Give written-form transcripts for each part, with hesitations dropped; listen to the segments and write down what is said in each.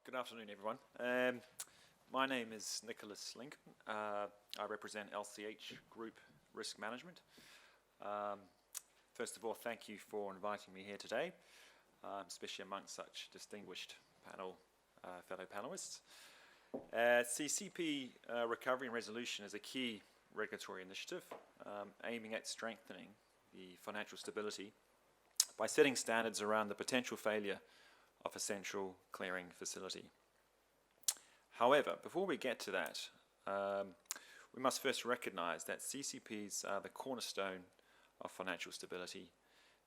Good afternoon, everyone. My name is Nicholas Lincoln. I represent LCH Group Risk Management. First of all, thank you for inviting me here today, especially amongst such distinguished fellow panelists. CCP Recovery and Resolution is a key regulatory initiative aiming at strengthening the financial stability by setting standards around the potential failure of a central clearing facility. However, before we get to that, we must first recognize that CCPs are the cornerstone of financial stability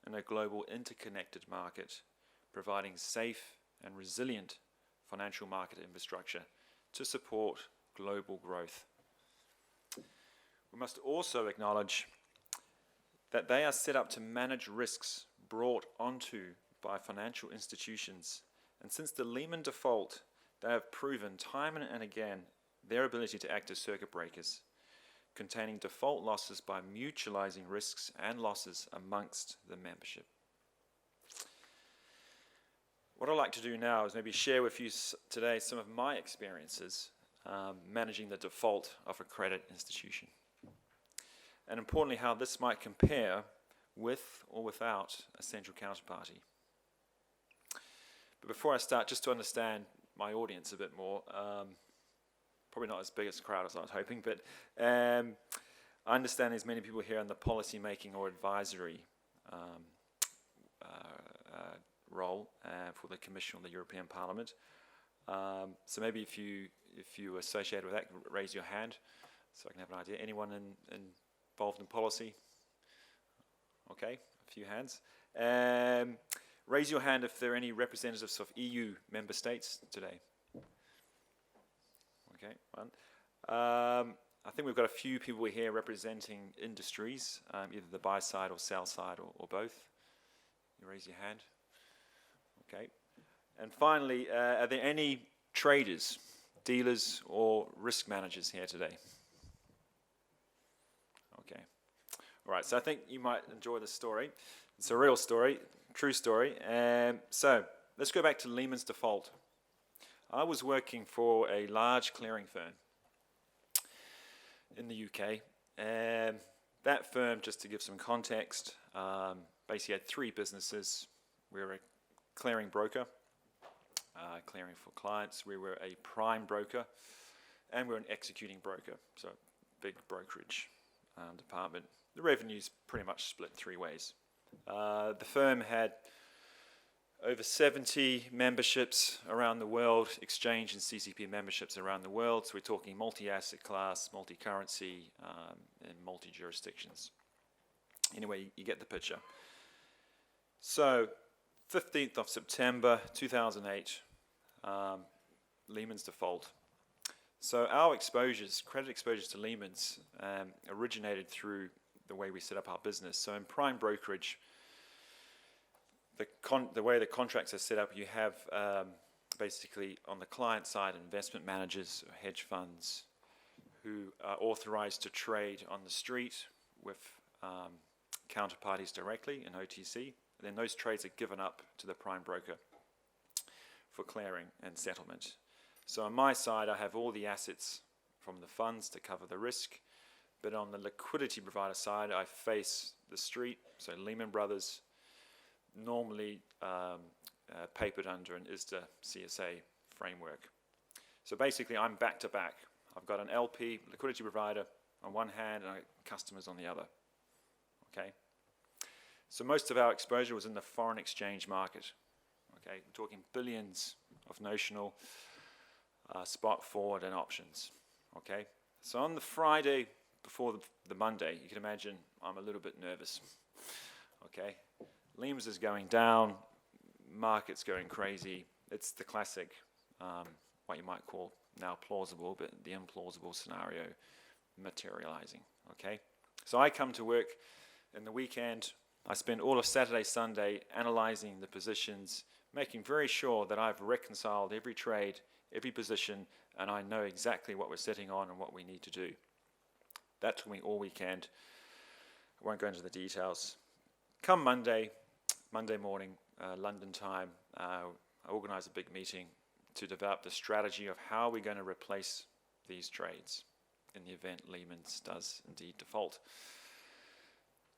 in a global interconnected market, providing safe and resilient financial market infrastructure to support global growth. We must also acknowledge that they are set up to manage risks brought onto by financial institutions, and since the Lehman default, they have proven time and again their ability to act as circuit breakers, containing default losses by mutualizing risks and losses amongst the membership. What I'd like to do now is maybe share with you today some of my experiences managing the default of a credit institution, and importantly how this might compare with or without a central counterparty. But before I start, just to understand my audience a bit more, probably not as big as a crowd as I was hoping, but I understand there's many people here in the policy making or advisory role for the Commission or the European Parliament. So maybe if you associate with that, raise your hand so I can have an idea. Anyone involved in policy? Okay, a few hands. Raise your hand if there are any representatives of EU member states today. Okay, one. I think we've got a few people here representing industries, either the buy side or sell side or both. You raise your hand. Okay. And finally, are there any traders, dealers, or risk managers here today? Okay. All right, so I think you might enjoy this story. It's a real story, true story. So let's go back to Lehman's default. I was working for a large clearing firm in the UK. That firm, just to give some context, basically had three businesses. We were a clearing broker, clearing for clients. We were a prime broker, and we were an executing broker, so big brokerage department. The revenue's pretty much split three ways. The firm had over 70 memberships around the world, exchange and CCP memberships around the world. So we're talking multi-asset class, multi-currency, and multi-jurisdictions. Anyway, you get the picture. So 15th of September 2008, Lehman's default. So our exposures, credit exposures to Lehman's, originated through the way we set up our business. So in prime brokerage, the way the contracts are set up, you have basically on the client side investment managers or hedge funds who are authorized to trade on the street with counterparties directly in OTC. Then those trades are given up to the prime broker for clearing and settlement. So on my side, I have all the assets from the funds to cover the risk. But on the liquidity provider side, I face the street, so Lehman Brothers, normally papered under an ISDA CSA framework. So basically, I'm back to back. I've got an LP, liquidity provider, on one hand, and customers on the other. Okay. So most of our exposure was in the foreign exchange market. Okay, we're talking billions of notional, spot, forward, and options. Okay. So on the Friday before the Monday, you can imagine I'm a little bit nervous. Okay, Lehman's is going down, market's going crazy. It's the classic, what you might call now plausible, but the implausible scenario materializing. Okay, so I come to work in the weekend. I spend all of Saturday, Sunday analyzing the positions, making very sure that I've reconciled every trade, every position, and I know exactly what we're sitting on and what we need to do. That took me all weekend. I won't go into the details. Come Monday morning, London time, I organise a big meeting to develop the strategy of how we're going to replace these trades in the event Lehman's does indeed default.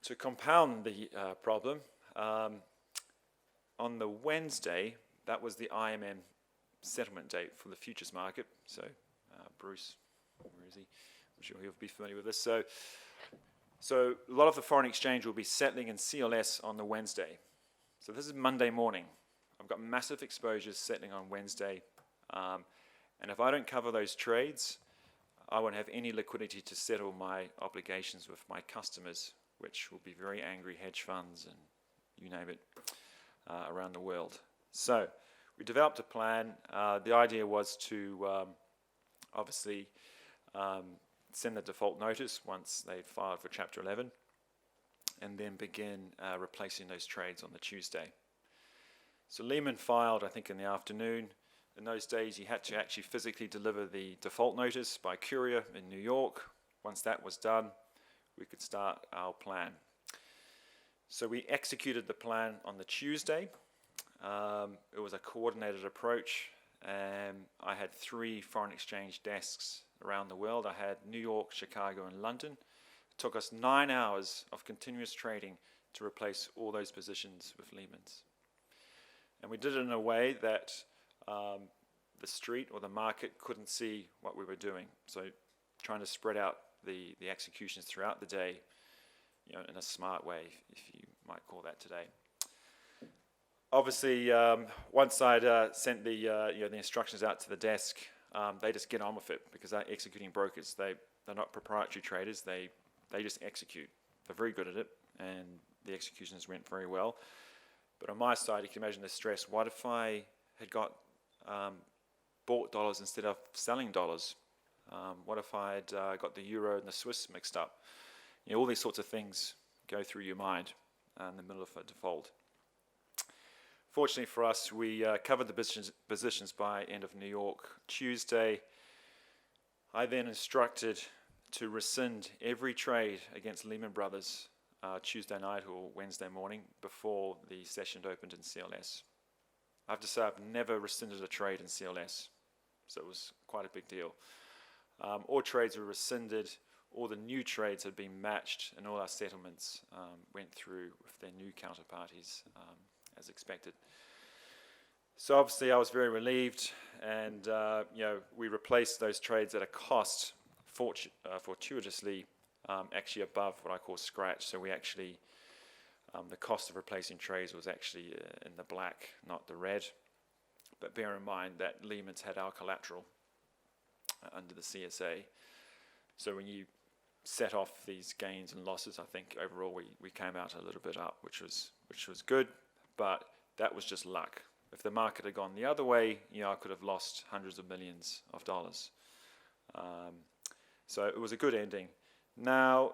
To compound the problem, on the Wednesday, that was the IMM settlement date for the futures market. So Bruce, where is he? I'm sure he'll be familiar with this. So a lot of the foreign exchange will be settling in CLS on the Wednesday. So this is Monday morning. I've got massive exposures settling on Wednesday. And if I don't cover those trades, I won't have any liquidity to settle my obligations with my customers, which will be very angry hedge funds and you name it around the world. So we developed a plan. The idea was to obviously send the default notice once they'd filed for Chapter 11 and then begin replacing those trades on the Tuesday. So Lehman filed, I think, in the afternoon. In those days, you had to actually physically deliver the default notice by courier in New York. Once that was done, we could start our plan. So we executed the plan on the Tuesday. It was a coordinated approach. I had 3 foreign exchange desks around the world. I had New York, Chicago, and London. It took us 9 hours of continuous trading to replace all those positions with Lehman's. And we did it in a way that the street or the market couldn't see what we were doing. So trying to spread out the executions throughout the day, in a smart way, if you might call that today. Obviously, once I'd sent the instructions out to the desk, they just get on with it because they're executing brokers. They're not proprietary traders. They just execute. They're very good at it, and the executions went very well. But on my side, you can imagine the stress. What if I had bought dollars instead of selling dollars? What if I had got the euro and the Swiss mixed up? All these sorts of things go through your mind in the middle of a default. Fortunately for us, we covered the positions by end of New York Tuesday. I then instructed to rescind every trade against Lehman Brothers Tuesday night or Wednesday morning before the session opened in CLS. I have to say I've never rescinded a trade in CLS, so it was quite a big deal. All trades were rescinded, all the new trades had been matched, and all our settlements went through with their new counterparties as expected. So obviously I was very relieved, and we replaced those trades at a cost, fortuitously, actually above what I call scratch. So we actually, the cost of replacing trades was actually in the black, not the red. But bear in mind that Lehman's had our collateral under the CSA. So when you set off these gains and losses, I think overall we came out a little bit up, which was good, but that was just luck. If the market had gone the other way, I could have lost hundreds of millions of dollars. So it was a good ending. Now,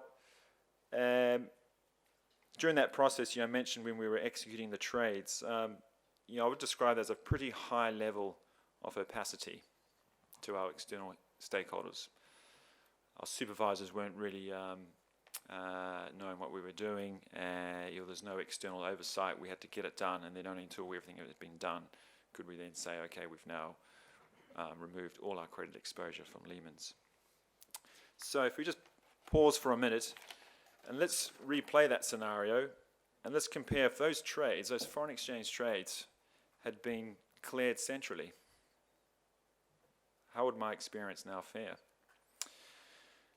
during that process, I mentioned when we were executing the trades, I would describe it as a pretty high level of opacity to our external stakeholders. Our supervisors weren't really knowing what we were doing. There's no external oversight. We had to get it done, and then only until everything had been done could we then say, okay, we've now removed all our credit exposure from Lehman's. So if we just pause for a minute, and let's replay that scenario, and let's compare if those trades, those foreign exchange trades, had been cleared centrally. How would my experience now fare?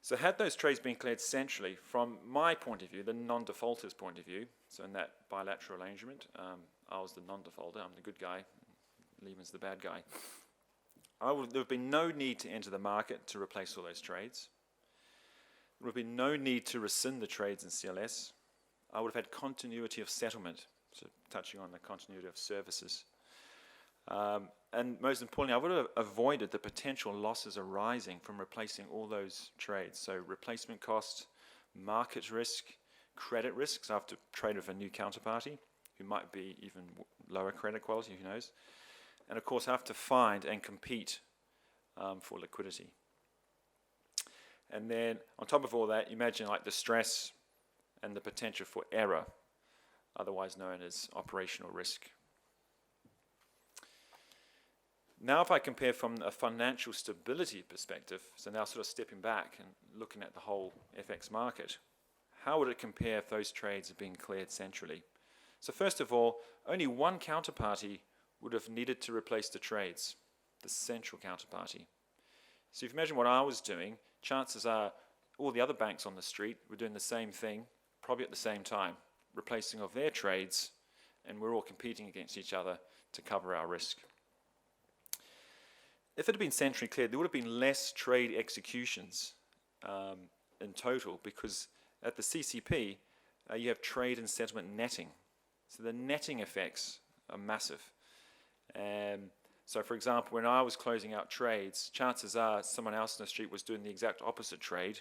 So had those trades been cleared centrally, from my point of view, the non-defaulter's point of view, so in that bilateral arrangement, I was the non-defaulter, I'm the good guy, Lehman's the bad guy. There would have been no need to enter the market to replace all those trades. There would have been no need to rescind the trades in CLS. I would have had continuity of settlement, so touching on the continuity of services. And most importantly, I would have avoided the potential losses arising from replacing all those trades. So replacement cost, market risk, credit risks. I have to trade with a new counterparty who might be even lower credit quality, who knows. And of course, I have to find and compete for liquidity. And then on top of all that, imagine like the stress and the potential for error, otherwise known as operational risk. Now if I compare from a financial stability perspective, so now sort of stepping back and looking at the whole FX market, how would it compare if those trades had been cleared centrally? So first of all, only one counterparty would have needed to replace the trades, the central counterparty. So if you imagine what I was doing, chances are all the other banks on the street were doing the same thing, probably at the same time, replacing of their trades, and we're all competing against each other to cover our risk. If it had been centrally cleared, there would have been less trade executions in total, because at the CCP, you have trade and settlement netting. So the netting effects are massive. So for example, when I was closing out trades, chances are someone else in the street was doing the exact opposite trade.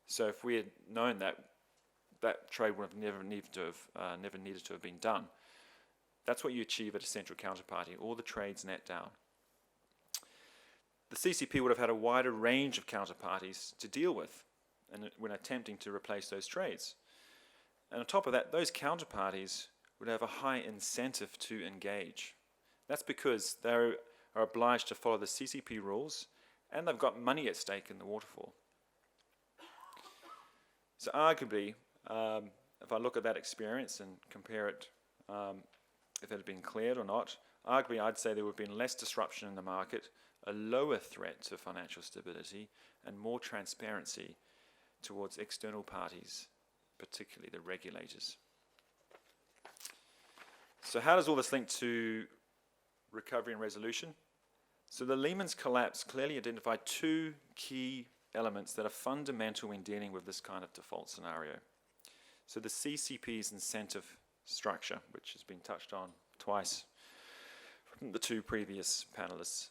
So if we had known that, that trade would have never needed to have been done. That's what you achieve at a central counterparty. All the trades net down. The CCP would have had a wider range of counterparties to deal with when attempting to replace those trades. And on top of that, those counterparties would have a high incentive to engage. That's because they are obliged to follow the CCP rules, and they've got money at stake in the waterfall. So arguably, if I look at that experience and compare it, if it had been cleared or not, arguably I'd say there would have been less disruption in the market, a lower threat to financial stability, and more transparency towards external parties, particularly the regulators. So how does all this link to recovery and resolution? So the Lehman's collapse clearly identified two key elements that are fundamental when dealing with this kind of default scenario. So the CCP's incentive structure, which has been touched on twice from the two previous panelists.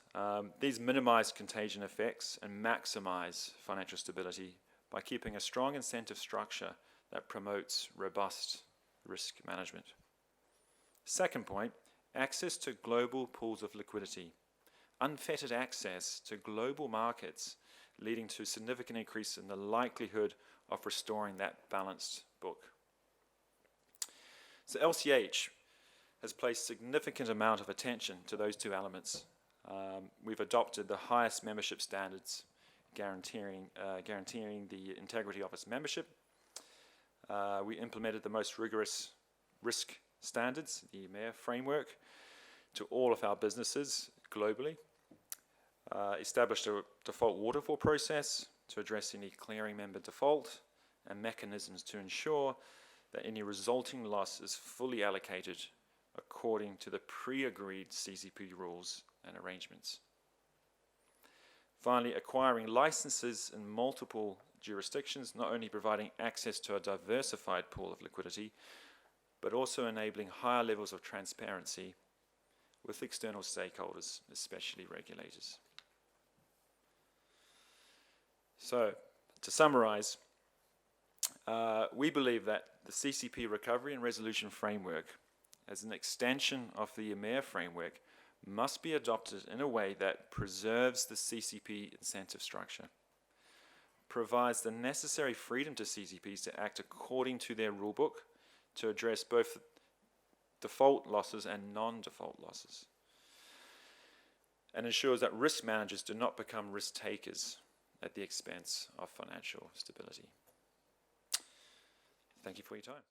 These minimize contagion effects and maximize financial stability by keeping a strong incentive structure that promotes robust risk management. Second point, access to global pools of liquidity. Unfettered access to global markets, leading to a significant increase in the likelihood of restoring that balanced book. So LCH has placed significant amount of attention to those two elements. We've adopted the highest membership standards, guaranteeing the integrity of its membership. We implemented the most rigorous risk standards, the EMIR framework, to all of our businesses globally. Established a default waterfall process to address any clearing member default, and mechanisms to ensure that any resulting loss is fully allocated according to the pre-agreed CCP rules and arrangements. Finally, acquiring licenses in multiple jurisdictions, not only providing access to a diversified pool of liquidity, but also enabling higher levels of transparency with external stakeholders, especially regulators. So, to summarize, we believe that the CCP Recovery and Resolution Framework, as an extension of the EMIR framework, must be adopted in a way that preserves the CCP incentive structure, provides the necessary freedom to CCPs to act according to their rulebook to address both default losses and non-default losses, and ensures that risk managers do not become risk takers at the expense of financial stability. Thank you for your time.